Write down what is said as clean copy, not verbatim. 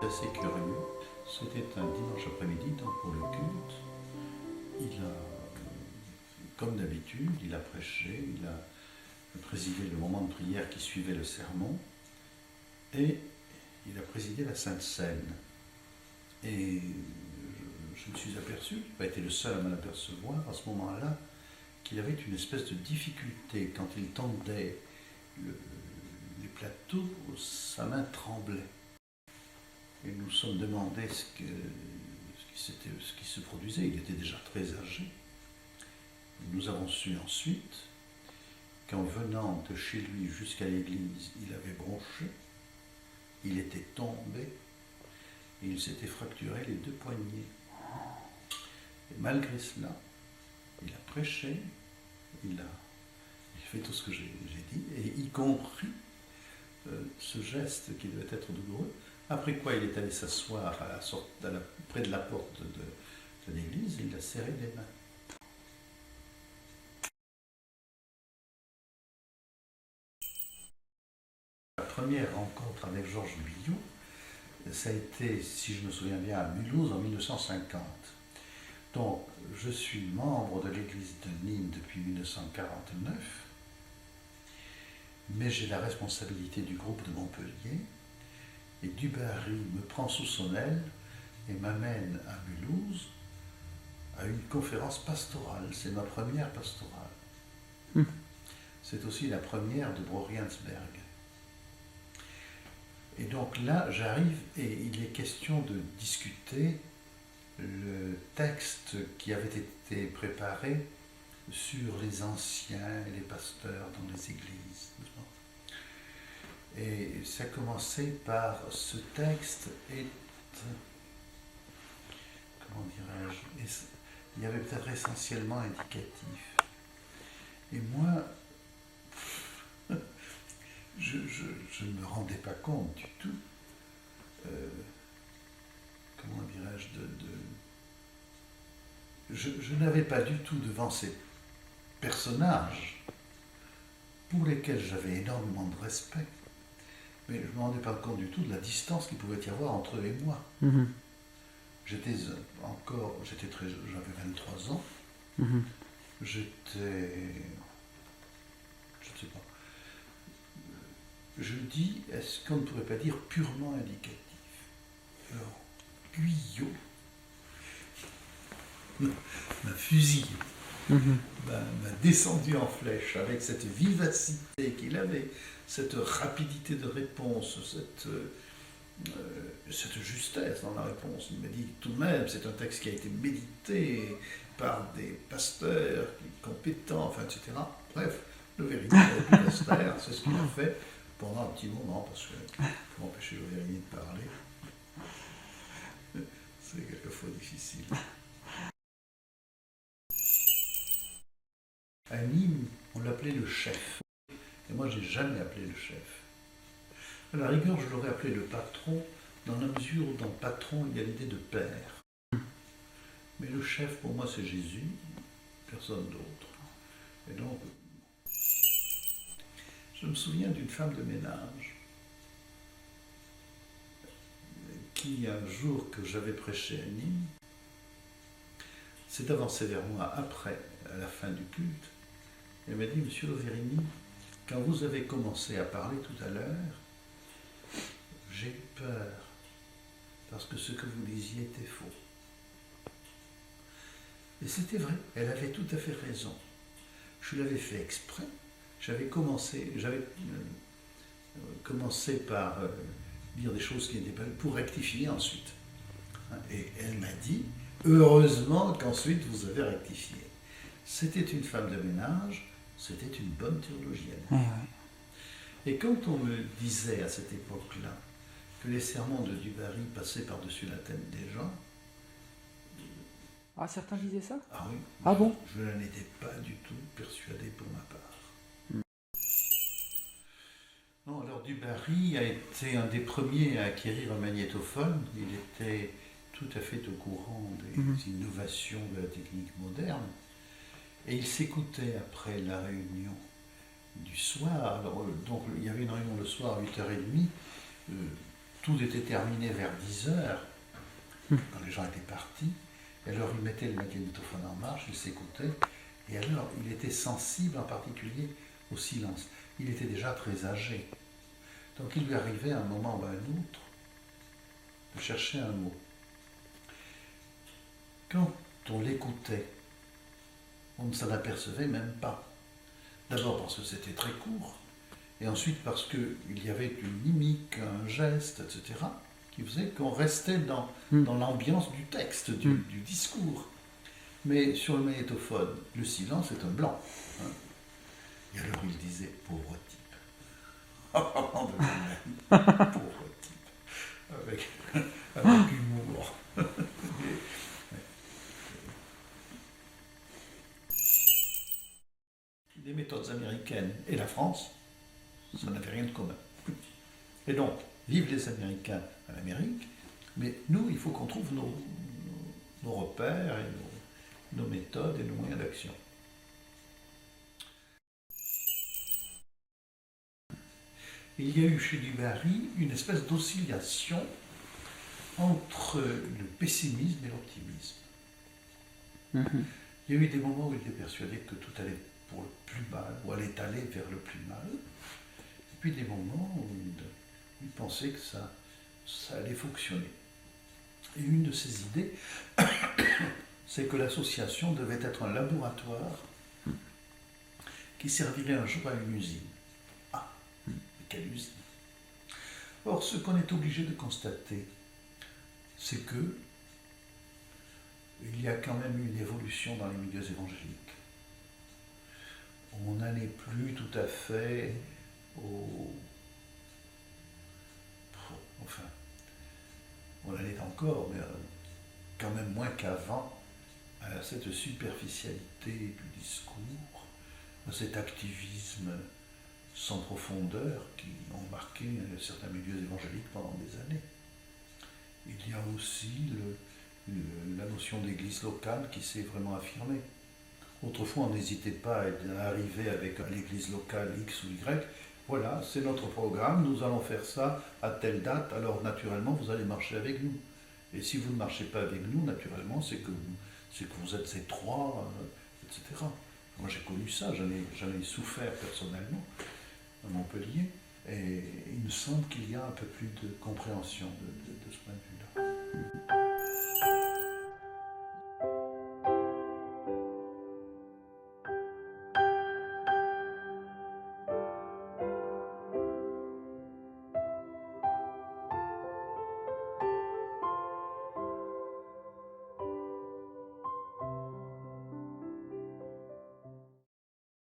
Assez curieux, c'était un dimanche après-midi, donc pour le culte, il a, comme d'habitude, il a prêché, il a présidé le moment de prière qui suivait le sermon, et il a présidé la Sainte Seine. Et je me suis aperçu, je n'ai pas été le seul à m'en apercevoir à ce moment-là, qu'il avait une espèce de difficulté quand il tendait les plateaux, sa main tremblait. Et nous nous sommes demandé ce qui se produisait. Il était déjà très âgé. Nous avons su ensuite qu'en venant de chez lui jusqu'à l'église, il avait bronché, il était tombé et il s'était fracturé les deux poignets. Et malgré cela, il a prêché, il fait tout ce que j'ai dit, et y compris ce geste qui devait être douloureux. Après quoi, il est allé s'asseoir près de la porte de l'église et il a serré les mains. La première rencontre avec Georges Billot, ça a été, si je me souviens bien, à Mulhouse en 1950. Donc, je suis membre de l'église de Nîmes depuis 1949, mais j'ai la responsabilité du groupe de Montpellier, et Dubarry me prend sous son aile et m'amène à Mulhouse à une conférence pastorale. C'est ma première pastorale. C'est aussi la première de Broriansberg. Et donc là, j'arrive et il est question de discuter le texte qui avait été préparé sur les anciens et les pasteurs dans les églises. Et ça commençait par ce texte est, comment dirais-je, il y avait peut-être essentiellement indicatif. Et moi, je ne me rendais pas compte du tout, comment dirais-je, je n'avais pas du tout devant ces personnages pour lesquels j'avais énormément de respect, mais je ne me rendais pas compte du tout de la distance qu'il pouvait y avoir entre eux et moi. J'étais très jeune, j'avais 23 ans, j'étais, je ne sais pas, je dis, est-ce qu'on ne pourrait pas dire purement indicatif? Alors, Guyot m'a fusillé, m'a descendu en flèche avec cette vivacité qu'il avait, cette rapidité de réponse, cette justesse dans la réponse. Il m'a dit tout de même, c'est un texte qui a été médité par des pasteurs compétents, enfin, etc. Bref, le Vérigny avait pu se taire, c'est ce qu'il a fait pendant un petit moment, parce que pour empêcher le Vérigny de parler, c'est quelquefois difficile. À Nîmes, on l'appelait le chef. Et moi, je n'ai jamais appelé le chef. À la rigueur, je l'aurais appelé le patron, dans la mesure où dans patron, il y a l'idée de père. Mais le chef, pour moi, c'est Jésus, personne d'autre. Et donc, je me souviens d'une femme de ménage qui, un jour que j'avais prêché à Nîmes, s'est avancée vers moi après, à la fin du culte, et m'a dit, Monsieur Loverini, quand vous avez commencé à parler tout à l'heure, j'ai eu peur, parce que ce que vous disiez était faux. Et c'était vrai, elle avait tout à fait raison. Je l'avais fait exprès, j'avais commencé par dire des choses qui n'étaient pas pour rectifier ensuite. Et elle m'a dit, heureusement qu'ensuite vous avez rectifié. C'était une femme de ménage, c'était une bonne théologienne. Et quand on me disait à cette époque-là que les sermons de Dubarry passaient par-dessus la tête des gens... Ah, certains disaient ça? Ah oui. Ah bon? Je n'en étais pas du tout persuadé pour ma part. Non, alors Dubarry a été un des premiers à acquérir un magnétophone. Il était tout à fait au courant des innovations de la technique moderne. Et il s'écoutait après la réunion du soir. Alors, donc il y avait une réunion le soir à 8h30. tout était terminé vers 10 heures, quand les gens étaient partis, et alors il mettait le magnétophone en marche, il s'écoutait, et alors il était sensible en particulier au silence. Il était déjà très âgé. Donc il lui arrivait à un moment ou à un autre de chercher un mot. Quand on l'écoutait, on ne s'en apercevait même pas. D'abord parce que c'était très court, et ensuite parce qu'il y avait une mimique, un geste, etc., qui faisait qu'on restait dans l'ambiance du texte, du discours. Mais sur le magnétophone, le silence est un blanc. Hein. Et alors il disait, pauvre type. Pauvre type. Avec humour. Les méthodes américaines et la France, ça n'avait rien de commun. Et donc, vive les Américains en Amérique, mais nous, il faut qu'on trouve nos repères et nos méthodes et nos moyens d'action. Il y a eu chez Dubarry une espèce d'oscillation entre le pessimisme et l'optimisme. Il y a eu des moments où il était persuadé que tout allait pour le plus mal, ou allait aller vers le plus mal, et puis des moments où il pensait que ça allait fonctionner. Et une de ses idées, c'est que l'association devait être un laboratoire qui servirait un jour à une usine. Ah, mais quelle usine? Or, ce qu'on est obligé de constater, c'est que il y a quand même une évolution dans les milieux évangéliques. On n'en est plus tout à fait enfin, on en est encore, mais quand même moins qu'avant, à cette superficialité du discours, à cet activisme sans profondeur qui ont marqué certains milieux évangéliques pendant des années. Il y a aussi la notion d'église locale qui s'est vraiment affirmée. Autrefois, on n'hésitait pas à arriver avec l'église locale X ou Y. Voilà, c'est notre programme, nous allons faire ça à telle date, alors naturellement, vous allez marcher avec nous. Et si vous ne marchez pas avec nous, naturellement, c'est que vous êtes étroit, etc. Moi, j'ai connu ça, j'en ai souffert personnellement à Montpellier, et il me semble qu'il y a un peu plus de compréhension de ce point de vue.